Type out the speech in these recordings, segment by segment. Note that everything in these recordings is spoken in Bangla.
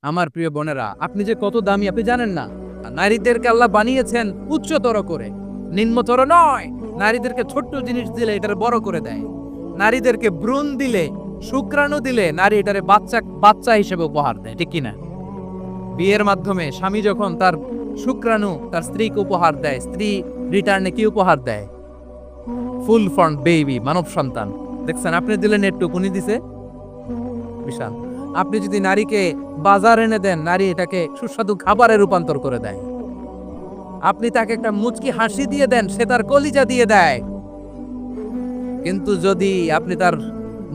আমার প্রিয় বোনেরা, আপনি যে কত দামি আপনি জানেন না। নারীদেরকে আল্লাহ বানিয়েছেন উচ্চতর করে, নিম্নতর নয়। নারীদেরকে ছোট্ট জিনিস দিলে এটারে বড় করে দেয়। নারীদেরকে ভ্রূণ দিলে, শুক্রাণু দিলে নারী এটারে বাচ্চা বাচ্চা হিসেবে উপহার দেয়, ঠিক কিনা? বিয়ের মাধ্যমে স্বামী যখন তার শুক্রাণু তার স্ত্রীকে উপহার দেয়, স্ত্রী রিটার্নে কি উপহার দেয়? ফুল ফর্ম বেবি, মানব সন্তান। দেখছেন, আপনি দিলেন একটু, উনি দিছে বিশাল। আপনি যদি নারীকে বাজার এনে দেন, নারী এটাকে সুস্বাদু খাবারে রূপান্তর করে দেয়। আপনি তাকে একটা মুচকি হাসি দিয়ে দেন, সে তার কলিজা দিয়ে দেয়। কিন্তু যদি আপনি তার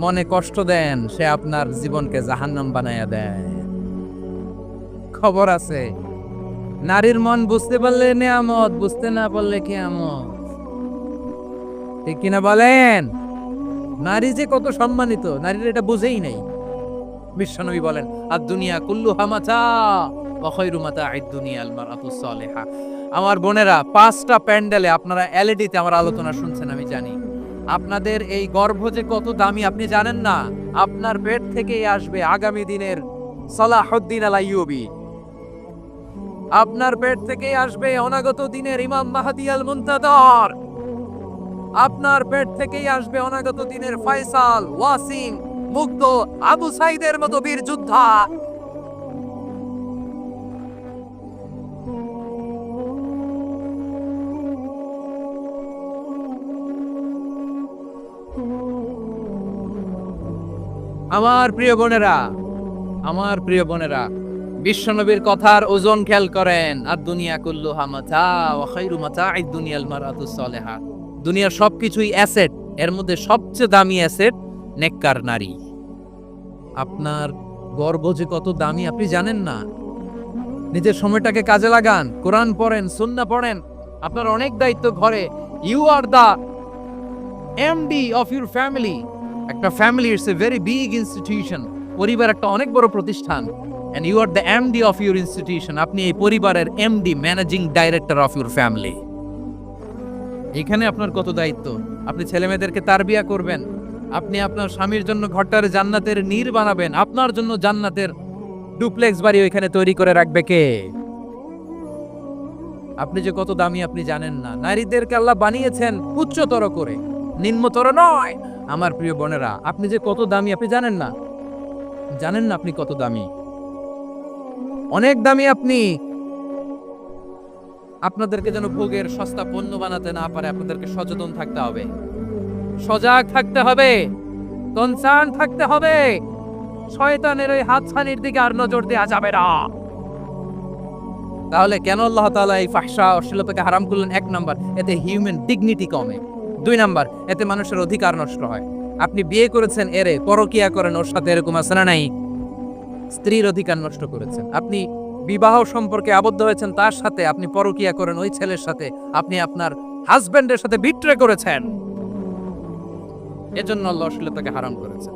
মনে কষ্ট দেন, সে আপনার জীবনকে জাহান্নাম বানায়া দেয়। খবর আছে, নারীর মন বুঝতে পারলে নেয়ামত, বুঝতে না পারলে কিয়ামত। ঠিক কিনা বলেন? নারী যে কত সম্মানিত, নারীর এটা বুঝেই নাই। বিশ্বনবী বলেন, আর দুনিয়া কুল্লুহা মাতা ওয়া খায়রু মাতা'আদ দুনিয়া আল মারআতুস সালিহা। আমার বোনেরা, 5টা প্যান্ডেলে আপনারা এলইডিতে আমার আলোচনা শুনছেন, আমি জানি। আপনাদের এই গর্ভ যে কত দামি আপনি জানেন না। আপনার পেট থেকেই আসবে আগামী দিনের সালাহুদ্দিন আল আইয়ুবী। আপনার পেট থেকেই আসবে অনাগত দিনের ইমাম মাহদী আল মুনতাদর। আপনার পেট থেকেই আসবে অনাগত দিনের ফয়সাল, ওয়াসিম, মুগ্ধ, আবু সাইদের মতো বীর যোদ্ধা। আমার প্রিয় বোনেরা, আমার প্রিয় বোনেরা, বিশ্বনবীর কথার ওজন খেয়াল করেন। আর দুনিয়া কুল্লুহা মাতা ওয়া খায়রু মাতা'আদ দুনিয়াল মারআতুস সালিহা। দুনিয়ার সবকিছুই অ্যাসেট, এর মধ্যে সবচেয়ে দামি অ্যাসেট নেককার নারী। আপনার গর্ভ যে কত দামি আপনি জানেন না। নিজের সময়টাকে কাজে লাগান, কোরআন পড়েন, সুন্নাহ পড়েন। আপনার অনেক দায়িত্ব ঘরে। You are the MD of your family. একটা family it's a very big institution. পরিবার একটা অনেক বড় প্রতিষ্ঠান। And you are the MD of your institution. আপনি এই পরিবারের MD, managing director of your family. এখানে আপনার কত দায়িত্ব। আপনি ছেলে মেয়েদেরকে তারবিয়া করবেন। আপনি আপনার স্বামীর জন্য ঘরটার জান্নাতের নীর বানাবেন। আপনার জন্য জান্নাতের ডুপ্লেক্স বাড়ি ওইখানে তৈরি করে রাখবে কে? আপনি যে কত দামি আপনি জানেন না। নারীদেরকে আল্লাহ বানিয়েছেন উচ্চতর করে, নিম্নতর নয়। আমার প্রিয় বোনেরা, আপনি যে কত দামি আপনি জানেন না। জানেন না আপনি কত দামি, অনেক দামি আপনি। আপনাদেরকে যেন ভোগের সস্তা পণ্য বানাতে না পারে, আপনাদেরকে সচেতন থাকতে হবে, সজাগ থাকতে হবে, কনসার্ন থাকতে হবে। শয়তানের ওই হাতছানির দিকে আর নজর দেওয়া যাবে না। তাহলে কেন আল্লাহ তাআলা এই ফাহশা অশ্লীলতাকে হারাম করলেন? 1 নাম্বার, এতে হিউম্যান ডিগনিটি কমে। 2 নাম্বার, এতে মানুষের অধিকার নষ্ট হয়। আপনি বিয়ে করেছেন, এরে পরকিয়া করেন, ওর সাথে এরকম আছে না নাই? স্ত্রীর অধিকার নষ্ট করেছেন। আপনি বিবাহ সম্পর্কে আবদ্ধ হয়েছেন, তার সাথে আপনি পরকিয়া করেন ওই ছেলের সাথে, আপনি আপনার হাজবেন্ডের সাথে বিট্রে করেছেন। এজন্য আল্লাহ অশ্লীলতাকে হারাম করেছেন।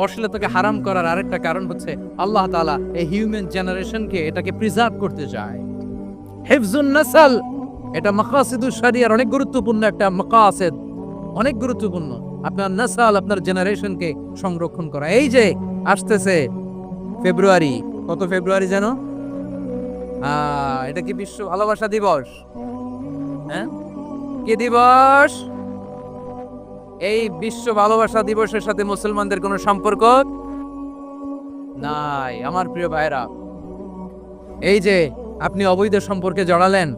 অশ্লীলতাকে হারাম করার আরেকটা কারণ হচ্ছে আল্লাহ তাআলা এই হিউম্যান জেনারেশনকে এটাকে প্রিজার্ভ করতে চায়। হিফজুন নাসল, এটা মাকাসিদুশ শরিয়ার অনেক গুরুত্বপূর্ণ একটা মাকাসিদ, অনেক গুরুত্বপূর্ণ। আপনার নাসল, আপনার জেনারেশনকে সংরক্ষণ করা। এই যে আসতেছে ফেব্রুয়ারি, কত ফেব্রুয়ারি জানো? এটা কি বিশ্ব ভালোবাসা দিবস? হ্যাঁ, কি দিবস? এই বিশ্ব ভালোবাসা দিবসের সাথে মুসলমানদের কোনো সম্পর্ক নাই। আমার প্রিয় ভাইরা, এই যে আপনি অবৈধ সম্পর্কে জড়ালেন,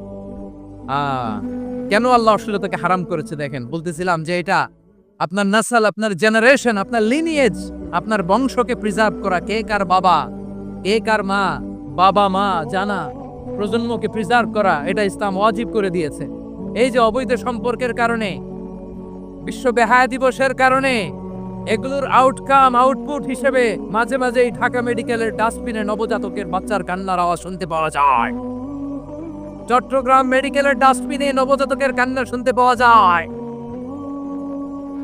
কেন আল্লাহ অশ্লীলতাকে হারাম করেছে দেখেন। বলতেছিলাম যে এটা আপনার নাসল, আপনার জেনারেশন, আপনার লিনিয়েজ, আপনার বংশকে প্রিজার্ভ করা। কে কার বাবা, কে কার মা, বাবা মা জানা, প্রজন্মকে প্রিজার্ভ করা, এটা ইসলাম ওয়াজিব করে দিয়েছে। এই যে অবৈধ সম্পর্কের কারণে, বিশ্ব বেহায়া দিবসের কারণে, এগুলোর আউটকাম, আউটপুট হিসেবে মাঝে মাঝে এই ঢাকা মেডিকেলের ডাস্টবিনে নবজাতকের বাচ্চার কান্নার আওয়াজ শুনতে পাওয়া যায়। চট্টগ্রাম মেডিকেলের ডাস্টবিনে নবজাতকের কান্না শুনতে পাওয়া যায়।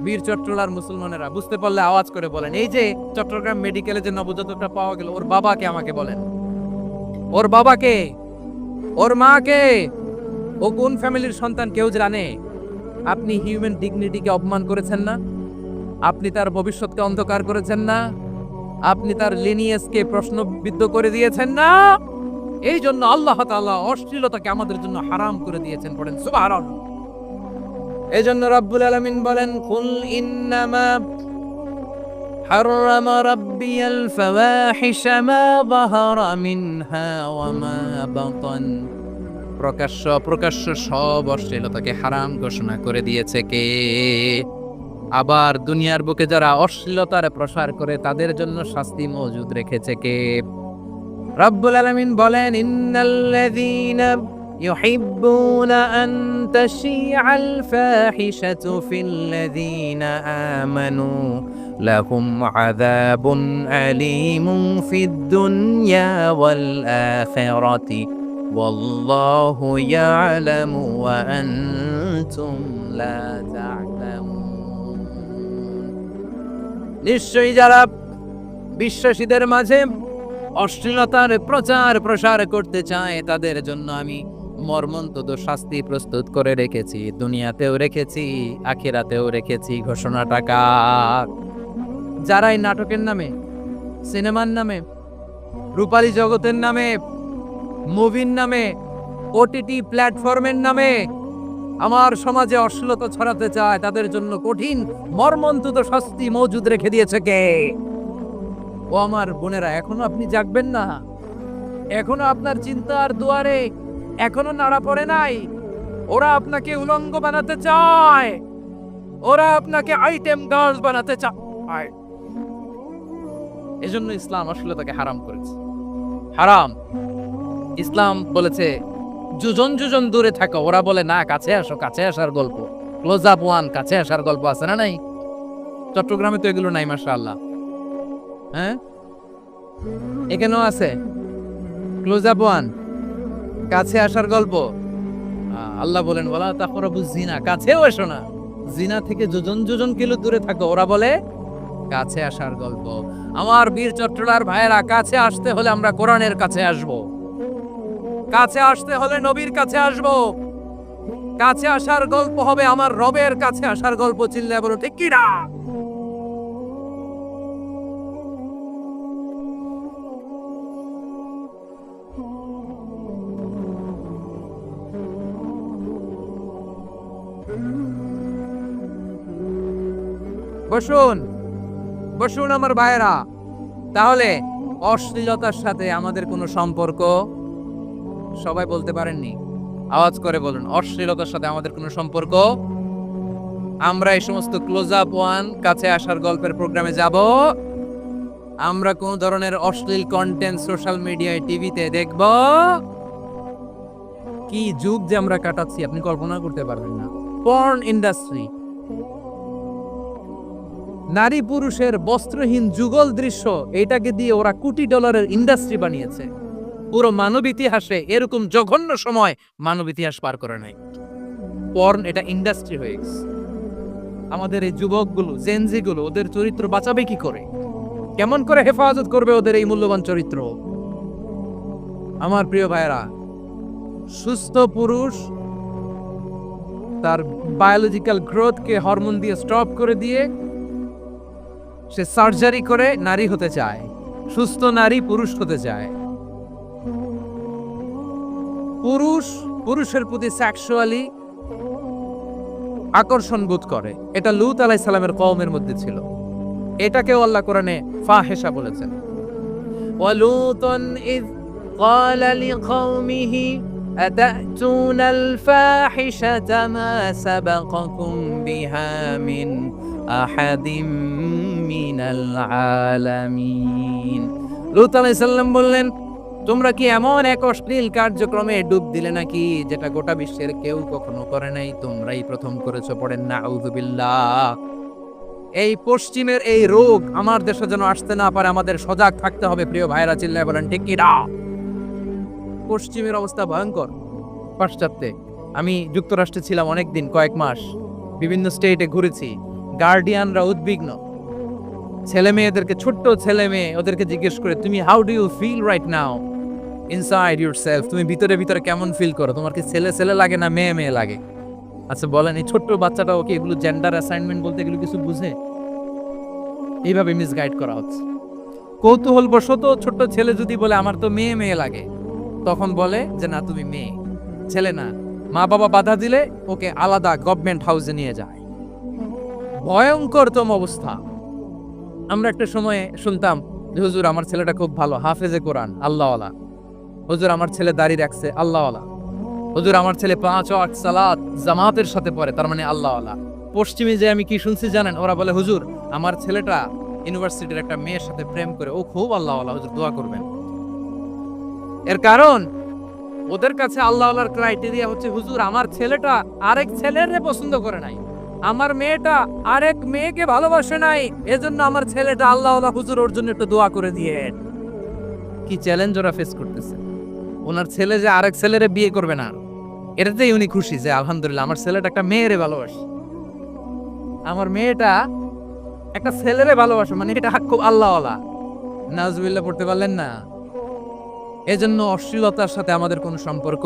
বীর চট্টলার মুসলমানেরা বুঝতে পারলে আওয়াজ করে বলেন, এই যে চট্টগ্রাম মেডিকেলে যে নবজাতকটা পাওয়া গেল, ওর বাবাকে আমাকে বলেন। ওর বাবাকে, ওর মাকে, ও কোন ফ্যামিলির সন্তান কেউ জানে? আপনি হিউম্যান ডিগনিটিকে অপমান করেছেন না? আপনি তার ভবিষ্যৎকে অন্ধকার করেছেন না? আপনি তার লিনিয়েজকে প্রশ্নবিদ্ধ করে দিয়েছেন না। এই জন্য আল্লাহ তাআলা অশ্লীলতাকে আমাদের জন্য হারাম করে দিয়েছেন। পড়েন সুবহানাল্লাহ। এই জন্য রব্বুল আলামিন বলেন, কুল ইন্নামা حرم ربي الفواحش ما ظهر منها وما بطن। প্রকাশ্য অপ্রকাশ্য সব অশ্লীলতাকে হারাম ঘোষণা করে দিয়েছে কে? আবার দুনিয়ার বুকে যারা অশ্লীলতার প্রসার করে তাদের জন্য শাস্তি মজুদ রেখেছে কে? রব্বুল আলামিন বলেন, ইন্নাল্লাযীনা ইউহিব্বুনা আন তাশিআল ফাহিশাতু ফিল্লাযীনা আমানু লাহুম আযাবুন আলীমুন ফিদ দুনিয়া ওয়াল আখিরাতি ওয়াল্লাহু ইয়ালামু ওয়া আনতুম লা তা'লামুন। নিশ্চয়ই যারা বিশ্বাসীদের মাঝে অশ্লীলতার প্রচার প্রসার করতে চায় তাদের জন্য আমি মর্মন্তুদ শাস্তি প্রস্তুত করে রেখেছি, দুনিয়াতেও রেখেছি, আখিরাতেও রেখেছি। ঘোষণাটা কার? যারাই নাটকের নামে, সিনেমার নামে, রূপালী জগতের নামে, মুভির নামে, ওটিটি প্ল্যাটফর্মের নামে আমার সমাজে অশ্লীলতা ছড়াতে চায় তাদের জন্য কঠিন মর্মন্তুদ শাস্তি মজুদ রেখে দিয়েছে কে? ও আমার বোনেরা, এখনো আপনি জাগবেন না? এখনো আপনার চিন্তার দুয়ারে এখনো নাড়া পড়ে নাই? ওরা আপনাকে উলঙ্গ বানাতে চায়, ওরা আপনাকে আইটেম গার্লস বানাতে চায়। এজন্য ইসলাম অশ্লীলতাকে হারাম করেছে। হারাম। ইসলাম বলেছে যুজন যুজন দূরে থাকো, ওরা বলে না কাছে আসো, কাছে আসার গল্প, ক্লোজ আপ ওয়ান, কাছে আসার গল্প আছে না নাই? চট্টগ্রামে তো এগুলো নাই মাশাআল্লাহ। হ্যাঁ, এখানেও আছে ক্লোজ আপ ওয়ান, কাছে আসার গল্প। আল্লাহ বলেন ওয়ালা তাকরাবুজ জিনা, কাছেও এসো না, জিনা থেকে যোজন যোজন কিলো দূরে থাকো, ওরা বলে কাছে আসার গল্প। আমার বীর চট্টলার ভাইয়েরা, কাছে আসতে হলে আমরা কোরআনের কাছে আসব, কাছে আসতে হলে নবীর কাছে আসব, কাছে আসার গল্প হবে আমার রবের কাছে আসার গল্প। চিল্লায় বলো ঠিক কি না? বসুন বসুন আমার ভাইয়েরা। তাহলে অশ্লীলতার সাথে আমাদের কোনো সম্পর্ক? সবাই বলতে পারেননি, আওয়াজ করে বলুন, অশ্লীলতার সাথে আমাদের কোনো সম্পর্ক? আমরা এই সমস্ত ক্লোজ আপ ওয়ান, কাছে আসার গল্পের প্রোগ্রামে যাব? আমরা কোন ধরনের অশ্লীল কন্টেন্ট সোশ্যাল মিডিয়ায়, টিভিতে দেখব? কি যুগ যে আমরা কাটাচ্ছি আপনি কল্পনা করতে পারবেন না। পর্ন ইন্ডাস্ট্রি, নারী পুরুষের বস্ত্রহীন যুগল দৃশ্য, এটাকে দিয়ে ওরা কোটি ডলারের ইন্ডাস্ট্রি বানিয়েছে। পুরো মানব ইতিহাসে এরকম জঘন্য সময় মানব ইতিহাস পার করে নাই। পর্ন এটা ইন্ডাস্ট্রি হয়ে গেছে। আমাদের এই যুবকগুলো, জেনজিগুলো, ওদের চরিত্র বাঁচাবে কি করে? কেমন করে হেফাজত করবে ওদের এই মূল্যবান চরিত্র? আমার প্রিয় ভাইয়েরা, সুস্থ পুরুষ তার বায়োলজিক্যাল গ্রোথকে হরমোন দিয়ে স্টপ করে দিয়ে সে সার্জারি করে নারী হতে চায়। সুস্থ নারী পুরুষ হতে চায়। পুরুষ পুরুষের প্রতি সেক্সুয়ালি আকর্ষণ বোধ করে। এটা লূত আলাইহিস সালামের কওমের মধ্যে ছিল। এটাকেও আল্লাহ কোরআনে ফাহিশা বলেছেন। ওয়ালুতান ইয ক্বালা লিকওমিহি আতাতুনাল ফাহিশাতা মা সাবাকাকুম বিহা মিন আহাদিম মিনাল আলামিন। লূত আলাইহিস সালাম বললেন, তোমরা কি এমন এক অশ্লীল কার্যক্রমে ডুব দিলে নাকি যেটা গোটা বিশ্বের কেউ কখনো করে নাই? তোমরাই প্রথম করেছো। পড়েন নাউযুবিল্লাহ। এই পশ্চিমের এই রোগ আমার দেশে যেন আসতে না পারে, আমাদের সজাগ থাকতে হবে। প্রিয় ভাইরা, চিল্লায় বলেন ঠিক কি না? পশ্চিমের অবস্থা ভয়ঙ্কর। পাশ্চাত্যে আমি যুক্তরাষ্ট্রে ছিলাম অনেকদিন, কয়েক মাস, বিভিন্ন স্টেটে ঘুরেছি। গার্ডিয়ানরা উদ্বিগ্ন। ছেলে মেয়েদেরকে, ছোট্ট ছেলে মেয়ে, ওদেরকে জিজ্ঞেস করে, তুমি how do you feel right now inside yourself? তুমি ভিতরে ভিতরে কেমন ফিল করো? তোমার কি ছেলে ছেলে লাগে না মেয়ে মেয়ে লাগে? আচ্ছা বলেন, এই ছোট্ট বাচ্চাটা ওকে এগুলো জেন্ডার অ্যাসাইনমেন্ট বলতে এগুলো কিছু বুঝে? এইভাবে মিসগাইড করা হচ্ছে। কৌতূহলবশত ছোট্ট ছেলে যদি বলে আমার তো মেয়ে মেয়ে লাগে, তখন বলে যে না তুমি মেয়ে, ছেলে না। মা বাবা বাধা দিলে ওকে আলাদা গভর্নমেন্ট হাউসে নিয়ে যায়। ভয়ঙ্করতম অবস্থা। আমরা একটা সময়ে শুনতাম যে হুজুর আমার ছেলেটা খুব ভালো, হাফেজে কোরআন, আল্লাহওয়ালা। হুজুর আমার ছেলে দাড়ি রাখছে, আল্লাহওয়ালা। হুজুর আমার ছেলে 5 ওয়াক্ত সালাত জামাতের সাথে পড়ে, তার মানে আল্লাহওয়ালা। পশ্চিমে যে আমি কি শুনছি জানেন? ওরা বলে হুজুর আমার ছেলেটা ইউনিভার্সিটির একটা মেয়ের সাথে প্রেম করে, ও খুব আল্লাহওয়ালা, হুজুর দোয়া করবেন। এর কারণ ওদের কাছে আল্লাহওয়ালার ক্রাইটেরিয়া হচ্ছে হুজুর আমার ছেলেটা আরেক ছেলেরে পছন্দ করে নাই, আমার মেয়েটা আরেক মেয়েকে ভালোবাসে নাই, এজন্য আমার ছেলেটা আল্লাহওয়ালা, হুজুর ওর জন্য একটু দোয়া করে দিয়ে। কি চ্যালেঞ্জ ওরা ফেস করতেছে! ওনার ছেলে যে আরেক ছেলেরে বিয়ে করবে না, এটাতেই উনি খুশি যে আলহামদুলিল্লাহ আমার ছেলেটা একটা মেয়েরে ভালোবাসে, আমার মেয়েটা একটা ছেলেরে ভালোবাসে, মানে এটা খুব আল্লাহওয়ালা। নাউজুবিল্লাহ পড়তে পারলেন না? এজন্য অশ্লীলতার সাথে আমাদের কোনো সম্পর্ক